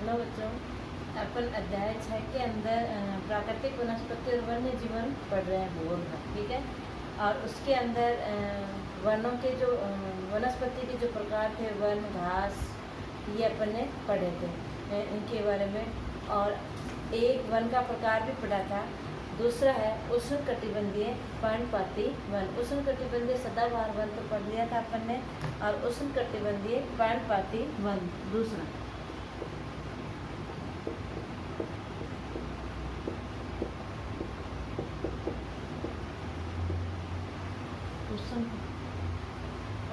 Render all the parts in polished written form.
Hello बच्चों, अपन अध्याय 6 के अंदर प्राकृतिक वनस्पति और वन्य जीवन पढ़ रहे हैं भूगोल का, ठीक है। और उसके अंदर वनों के जो वनस्पति के जो प्रकार थे, वन, घास, ये अपन ने पढ़े थे इनके बारे में। और एक वन का प्रकार भी पढ़ा था। दूसरा है उष्णकटिबंधीय पर्णपाती वन। उष्णकटिबंधीय सदाबहार वन तो पढ़ लिया था अपन ने, और उष्णकटिबंधीय पर्णपाती वन दूसरा।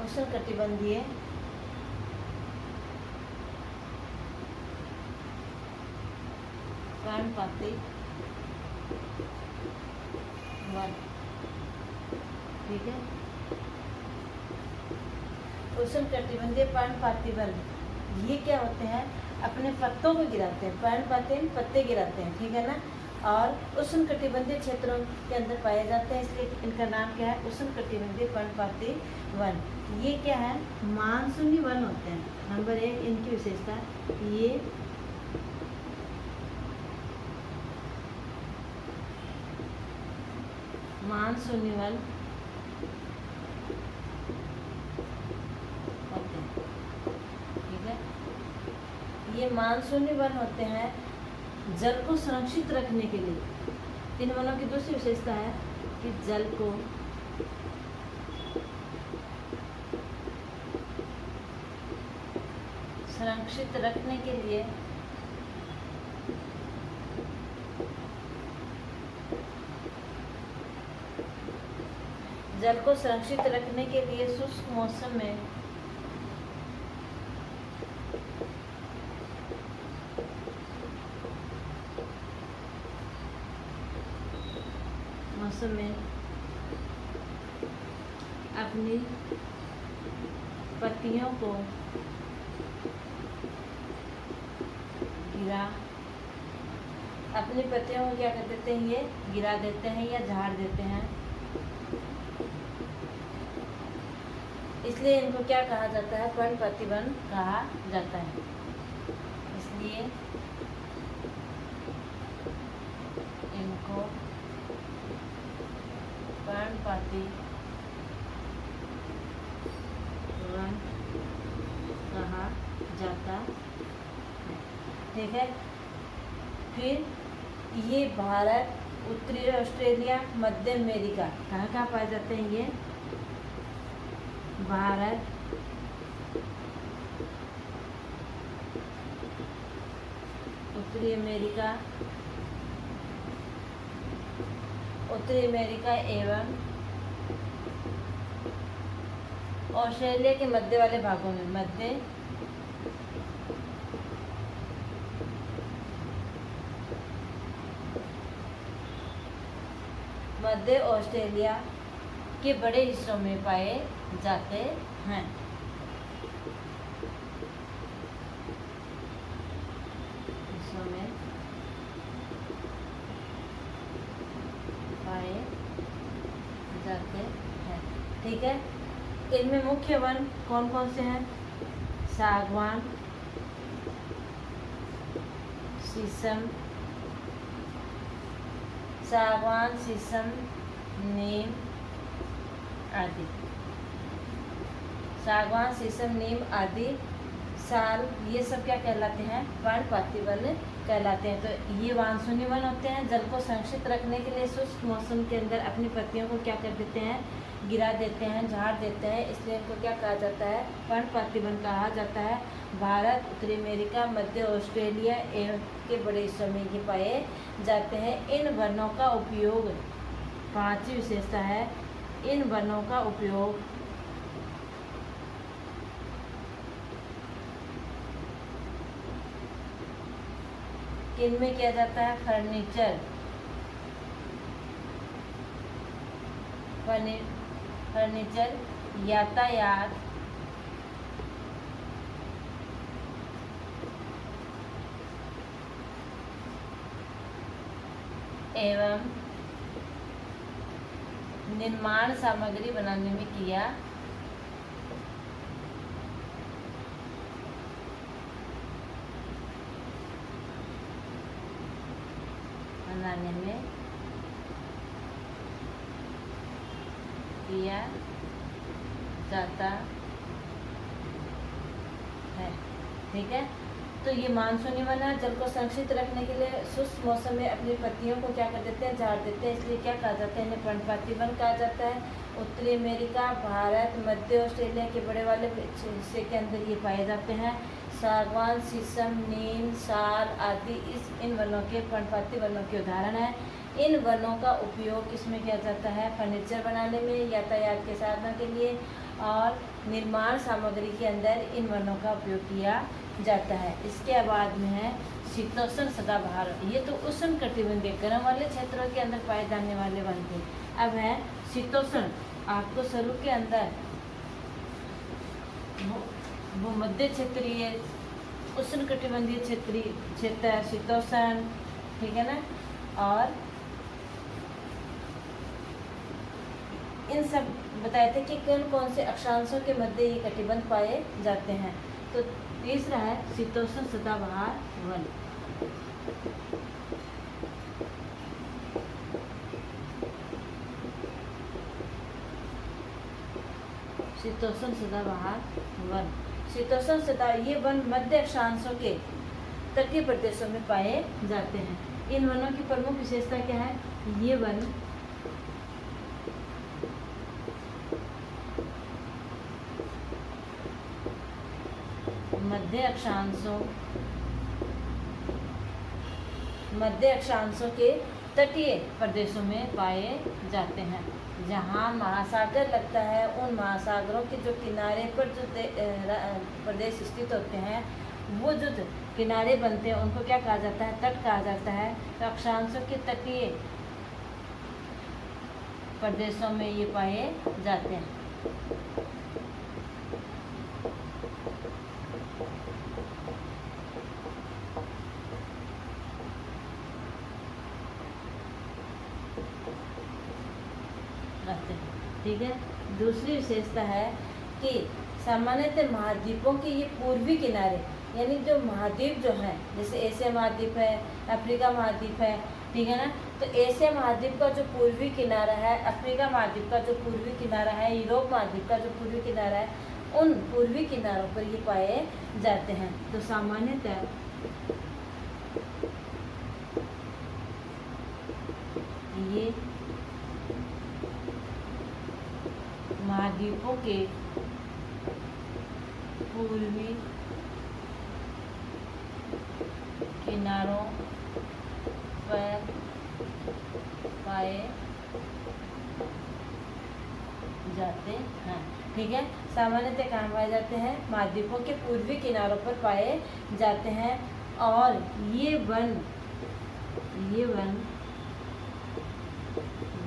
उष्णकटिबंधीय पर्णपाती वन, ठीक है। उष्णकटिबंधीय पर्णपाती वन ये क्या होते हैं? अपने पत्तों को गिराते हैं। पर्णपाती पत्ते गिराते हैं, ठीक है ना। और उष्णकटिबंधीय क्षेत्रों के अंदर पाए जाते हैं, इसलिए इनका नाम क्या है? उष्णकटिबंधीय पर्णपाती वन। ये क्या है? मानसूनी वन होते हैं। नंबर 1 इनकी विशेषता, ये मानसूनी वन होते हैं, ठीक है। ये मानसूनी वन होते हैं जल को संरक्षित रखने के लिए। इन वनों की दूसरी विशेषता है कि जल को संरक्षित रखने के लिए शुष्क मौसम में अपनी पत्तियों को क्या कर देते हैं? ये गिरा देते हैं या झाड़ देते हैं। इसलिए इनको क्या कहा जाता है? पर्णपाती वन कहा जाता है। इसलिए इनको पर्णपाती वन कहा जाता है, ठीक है। फिर ये भारत, उत्तरी ऑस्ट्रेलिया, मध्य अमेरिका, कहाँ पाए जाते हैं? ये भारत, उत्तरी अमेरिका एवं ऑस्ट्रेलिया के मध्य वाले भागों में। मध्य ऑस्ट्रेलिया के बड़े हिस्सों में पाए जाते हैं। हिस्सों में पाए जाते हैं, ठीक है। इनमें मुख्य वन कौन कौन से हैं? सागवान, शीशम, नीम आदि। सागवान, शीशम, नीम आदि, साल, ये सब क्या कहलाते हैं? पर्णपाती वन कहलाते हैं। तो ये मानसूनी वन होते हैं, जल को संरक्षित रखने के लिए शुष्क मौसम के अंदर अपनी पत्तियों को क्या कर देते हैं? गिरा देते हैं, झाड़ देते हैं। इसलिए इनको क्या कहा जाता है? पर्णपाती वन कहा जाता है। भारत, उत्तरी अमेरिका, मध्य ऑस्ट्रेलिया एवं के बड़े हिस्सों में ये पाए जाते हैं। इन वनों का उपयोग, पांचवी विशेषता है, इन वनों का उपयोग किन में किया जाता है? फर्नीचर, यातायात, एवं निर्माण सामग्री बनाने में किया बनाने में किया जाता है। ठीक है, तो ये मानसूनी वन है। जल को संरक्षित रखने के लिए शुष्क मौसम में अपनी पत्तियों को क्या कर देते हैं, झाड़ देते हैं, इसलिए क्या कहा जाता है, इन्हें पर्णपाती वन कहा जाता है। उत्तरी अमेरिका, भारत, मध्य ऑस्ट्रेलिया के बड़े वाले हिस्से के अंदर ये पाए जाते हैं। सागवान, शीशम, नीम, साल आदि इन वनों के पर्णपाती वनों के उदाहरण हैं। इन वनों का उपयोग किसमें किया जाता है, फर्नीचर बनाने में, यातायात के साधनों के लिए और निर्माण सामग्री के अंदर इन वनों का उपयोग किया जाता है। इसके बाद में है शीतोष्ण सदाबहार। ये तो उष्ण कटिबंधीय गर्म वाले क्षेत्रों के अंदर पाए जाने वाले वन थे। अब है शीतोष्ण। आपको शुरू के अंदर भूमध्य क्षेत्रीय, उष्ण कटिबंधीय क्षेत्र शीतोष्ण, ठीक है ना, और इन सब बताए थे कि कौन कौन से अक्षांशों के मध्य ये कटिबंध पाए जाते हैं। तो तीसरा है शीतोष्ण सदाबहार वन। शीतोष्ण सदाबहार वन। शीतोष्ण सदा ये वन मध्य अक्षांशों के तटीय प्रदेशों में पाए जाते हैं। इन वनों की प्रमुख विशेषता क्या है, ये वन मध्य अक्षांशों के तटीय प्रदेशों में पाए जाते हैं। जहाँ महासागर लगता है, उन महासागरों के जो किनारे पर जो प्रदेश स्थित होते हैं, वो जो किनारे बनते हैं उनको क्या कहा जाता है, तट कहा जाता है। तो अक्षांशों के तटीय प्रदेशों में ये पाए जाते हैं। ठीक है, दूसरी विशेषता है कि सामान्यतः महाद्वीपों के ये पूर्वी किनारे, यानी जो महाद्वीप जो है, जैसे एशिया महाद्वीप है, अफ्रीका महाद्वीप है, ठीक है ना, तो एशिया महाद्वीप का जो पूर्वी किनारा है, अफ्रीका महाद्वीप का जो पूर्वी किनारा है, यूरोप महाद्वीप का जो पूर्वी किनारा है, उन पूर्वी किनारों पर ये पाए जाते हैं। तो सामान्यतः ये महाद्वीपों के पूर्वी किनारों पर पाए जाते हैं। ठीक है, सामान्यतः कहाँ पाए जाते हैं, महाद्वीपों के पूर्वी किनारों पर पाए जाते हैं। और ये वन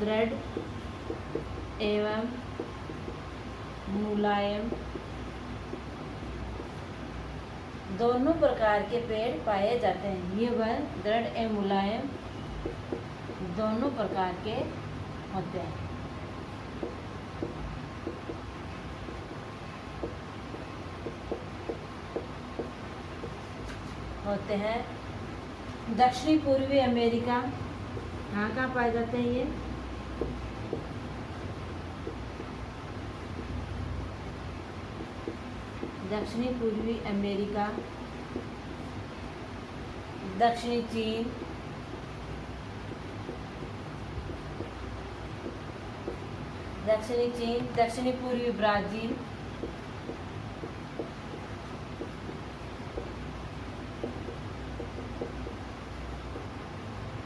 दृढ़ एवं मुलायम दोनों प्रकार के पेड़ पाए जाते हैं। ये वन दृढ़ एवं मुलायम दोनों प्रकार के होते हैं। दक्षिणी पूर्वी अमेरिका, कहाँ पाए जाते हैं ये, दक्षिणी पूर्वी अमेरिका, दक्षिणी चीन, दक्षिणी पूर्वी ब्राज़ील,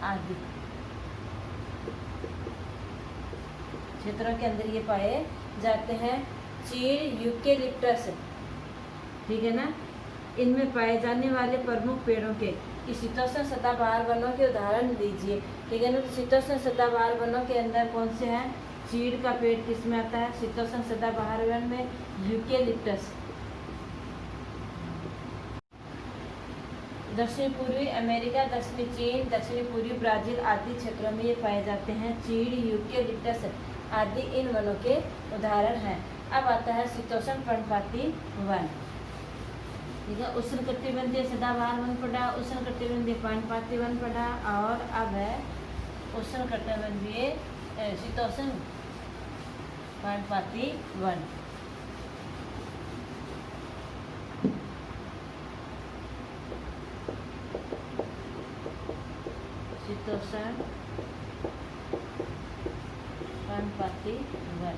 आदि क्षेत्रों के अंदर ये पाए जाते हैं। चीड़, यूकेलिप्टस, ठीक है ना, इनमें पाए जाने वाले प्रमुख पेड़ों के शीतोष्ण सदाबहार वनों के उदाहरण दीजिए। ठीक है ना, तो शीतोष्ण सदाबहार वनों के अंदर कौन से हैं, चीड़ का पेड़ किसमें आता है, शीतोष्ण सदाबहार वन में यूकेलिप्टस। दक्षिण पूर्वी अमेरिका, दक्षिणी चीन, दक्षिणी पूर्वी ब्राज़ील आदि क्षेत्रों में ये पाए जाते हैं। चीड़, यूकेलिप्टस आदि इन वनों के उदाहरण हैं। अब आता है शीतोष्ण पर्णपाती वन। ठीक है। उष्णकटिबंधीय सदाबहार वन पढ़ा, उष्णकटिबंधीय पर्णपाती वन पढ़ा, और अब है उष्णकटिबंधीय शीतोष्ण पर्णपाती वन। शीतोष्ण पर्णपाती वन।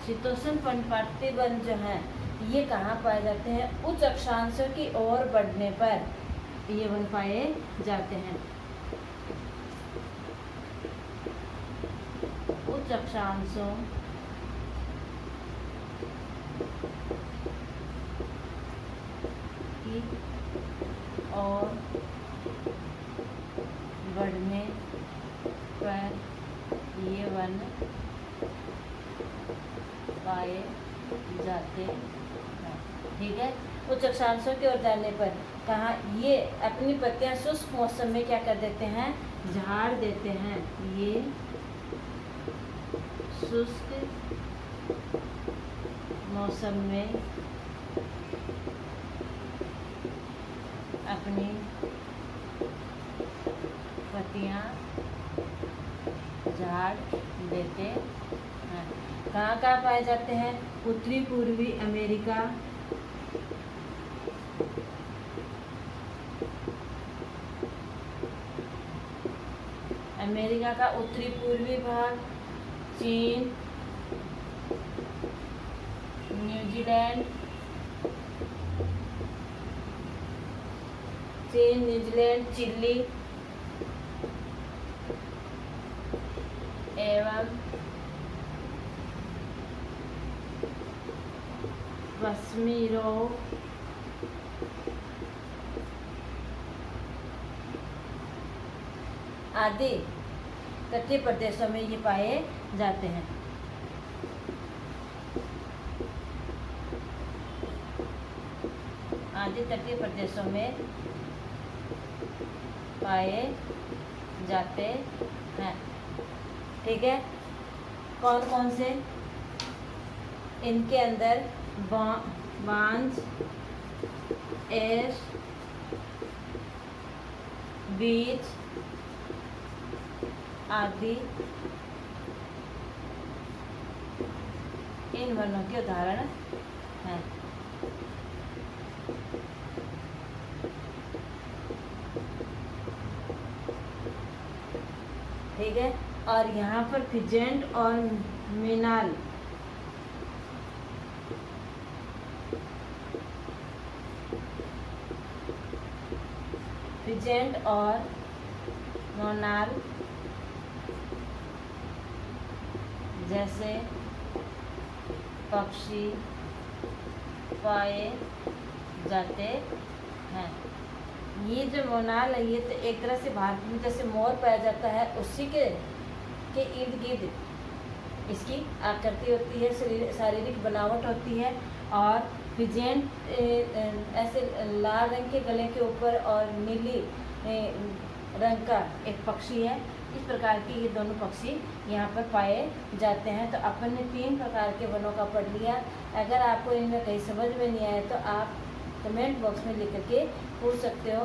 शीतोष्ण पर्णपाती वन जो है ये कहाँ पाए जाते हैं? उच्च अक्षांशों की ओर बढ़ने पर ये वन पाए जाते हैं। उच्च अक्षांशों की ओर बढ़ने पर ये वन पाए जाते हैं। ठीक है। उच्च अक्षांशों की ओर जाने पर कहाँ ये अपनी पत्तियां शुष्क मौसम में क्या कर देते हैं? झाड़ देते हैं। ये शुष्क मौसम में अपनी पत्तियां झाड़ देते हैं। कहाँ कहाँ पाए जाते हैं? उत्तरी पूर्वी अमेरिका, अमेरिका का उत्तरी पूर्वी भाग, चीन, न्यूजीलैंड, चिली एवं पश्चिमी यूरोप आदि तटीय प्रदेशों में ये पाए जाते हैं। आदि तटीय प्रदेशों में पाए जाते हैं। ठीक है। कौन कौन से? इनके अंदर बांज, एश, बीच आदि इन वनों के उदाहरण हैं। ठीक है। और यहाँ पर फिजेंट और मिनाल मोनाल जैसे पक्षी पाए जाते हैं। ये जो मोनाल है ये तो एक तरह से भारत में जैसे मोर पाया जाता है उसी के इर्द गिर्द इसकी आकृति होती है, शारीरिक बनावट होती है। और पिजेंट ऐसे लाल रंग के गले के ऊपर और नीली रंग का एक पक्षी है। इस प्रकार के ये दोनों पक्षी यहाँ पर पाए जाते हैं। तो अपन ने 3 प्रकार के वनों का पढ़ लिया। अगर आपको इनमें कहीं समझ में नहीं आया तो आप कमेंट बॉक्स में लिख करके पूछ सकते हो।